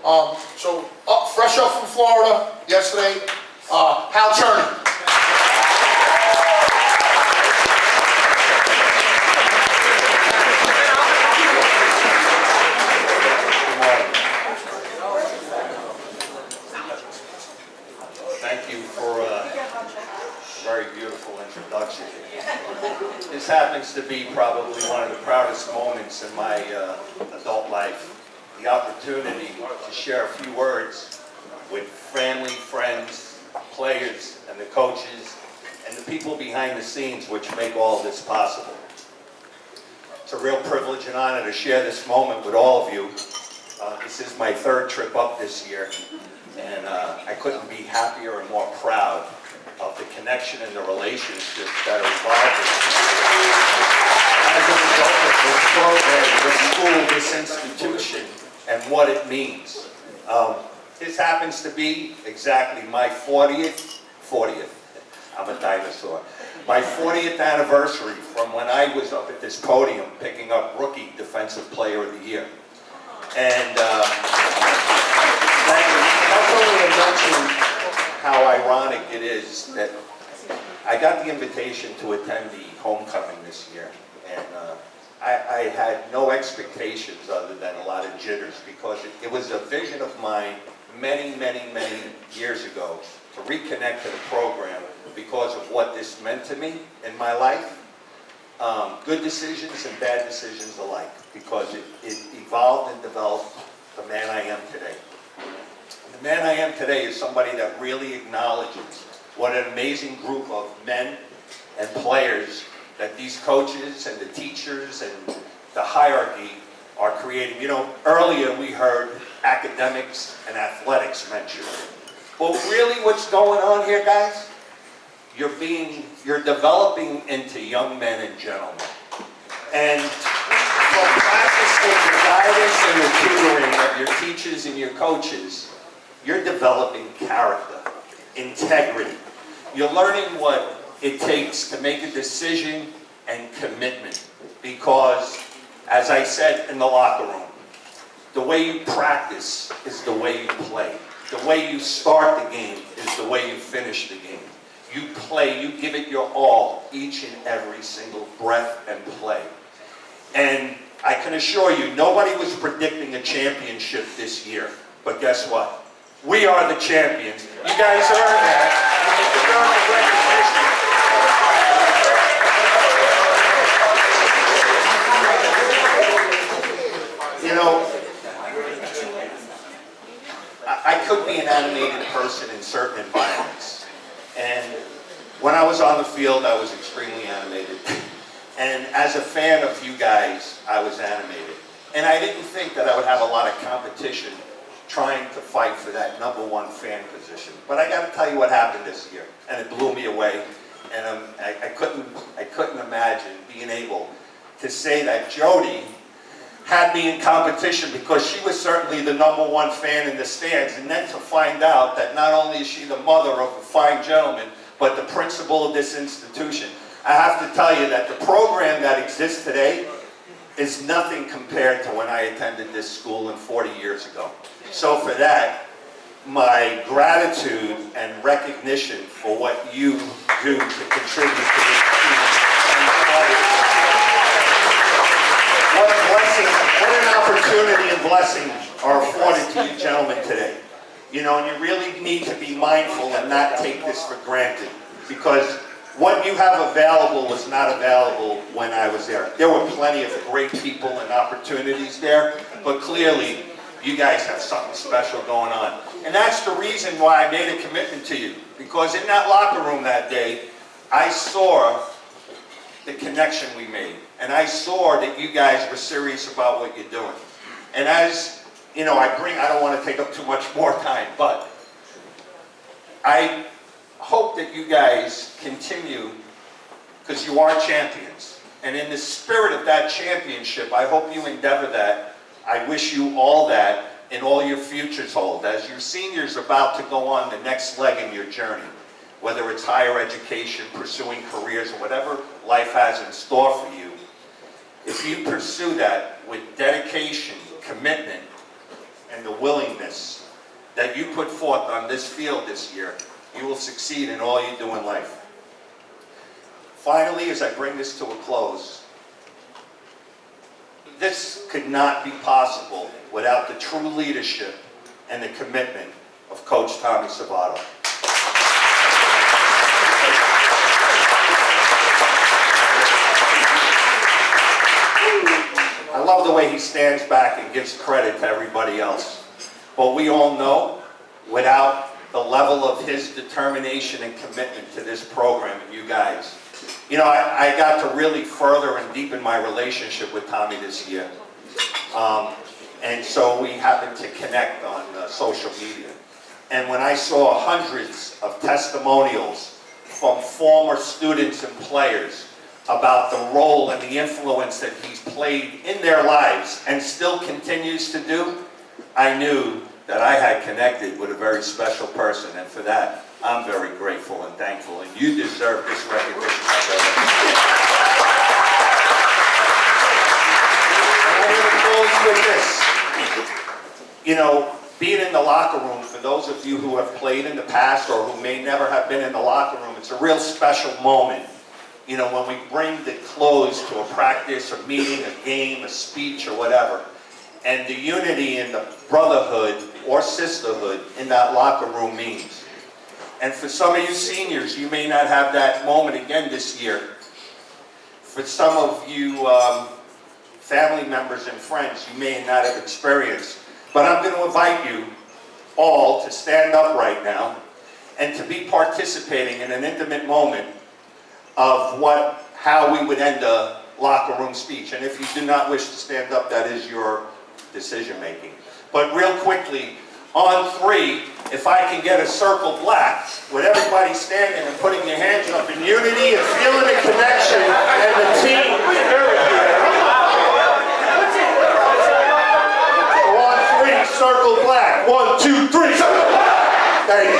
So, fresh up from Florida yesterday, Hal Cherney. Thank you for a very beautiful introduction. This happens to be probably one of the proudest moments in my adult life. The opportunity to share a few words with family, friends, players, and the coaches, and the people behind the scenes which make all this possible. It's a real privilege and honor to share this moment with all of you. This is my third trip up this year, and I couldn't be happier and more proud of the connection and the relationships that are involved as a result of this program, this school, this institution, and what it means. This happens to be exactly my 40th, I'm a dinosaur, my 40th anniversary from when I was up at this podium picking up Rookie Defensive Player of the Year. And that's only to mention how ironic it is that I got the invitation to attend the homecoming this year, and I had no expectations other than a lot of jitters, because it was a vision of mine many years ago to reconnect to the program because of what this meant to me in my life. Good decisions and bad decisions alike, because it evolved and developed the man I am today. The man I am today is somebody that really acknowledges what an amazing group of men and players that these coaches and the teachers and the hierarchy are creating. You know, earlier we heard academics and athletics mentioned. But really what's going on here, guys, you're developing into young men and gentlemen. And from practicing the guidance and the tutoring of your teachers and your coaches, you're developing character, integrity. You're learning what it takes to make a decision and commitment. Because, as I said in the locker room, the way you practice is the way you play. The way you start the game is the way you finish the game. You play, you give it your all, each and every single breath and play. And I can assure you, nobody was predicting a championship this year. But guess what? We are the champions. You guys earned that. And you deserve the recognition. You know, I could be an animated person in certain environments. And when I was on the field, I was extremely animated. And as a fan of you guys, I was animated. And I didn't think that I would have a lot of competition trying to fight for that #1 fan position. But I got to tell you what happened this year, and it blew me away. And I couldn't imagine being able to say that Jody had me in competition, because she was certainly the #1 fan in the stands, and then to find out that not only is she the mother of a fine gentleman, but the principal of this institution. I have to tell you that the program that exists today is nothing compared to when I attended this school 40 years ago. So for that, my gratitude and recognition for what you do to contribute to this team. What a blessing, what an opportunity and blessing are afforded to you gentlemen today. You know, and you really need to be mindful and not take this for granted, because what you have available was not available when I was there. There were plenty of great people and opportunities there, but clearly you guys have something special going on. And that's the reason why I made a commitment to you, because in that locker room that day, I saw the connection we made. And I saw that you guys were serious about what you're doing. And as, you know, I don't want to take up too much more time, but I hope that you guys continue, because you are champions. And in the spirit of that championship, I hope you endeavor that. I wish you all that and all your futures hold, as your seniors are about to go on the next leg in your journey, whether it's higher education, pursuing careers, or whatever life has in store for you. If you pursue that with dedication, commitment, and the willingness that you put forth on this field this year, you will succeed in all you do in life. Finally, as I bring this to a close, this could not be possible without the true leadership and the commitment of Coach Tommy Sabato. I love the way he stands back and gives credit to everybody else. But we all know, without the level of his determination and commitment to this program and you guys, you know, I got to really further and deepen my relationship with Tommy this year. And so we happened to connect on social media. And when I saw hundreds of testimonials from former students and players about the role and the influence that he's played in their lives and still continues to do, I knew that I had connected with a very special person, and for that, I'm very grateful and thankful, and you deserve this recognition, my brother. And I'm going to close with this. You know, being in the locker room, for those of you who have played in the past or who may never have been in the locker room, it's a real special moment. You know, when we bring the close to a practice, a meeting, a game, a speech, or whatever, and the unity and the brotherhood or sisterhood in that locker room means. And for some of you seniors, you may not have that moment again this year. For some of you family members and friends, you may not have experienced. But I'm going to invite you all to stand up right now and to be participating in an intimate moment of how we would end a locker room speech. And if you do not wish to stand up, that is your decision making. But real quickly, on 3, if I can get a circle black, with everybody standing and putting your hands up in unity and feeling the connection and the team spirit here. So on 3, circle black. 1, 2, 3. Thank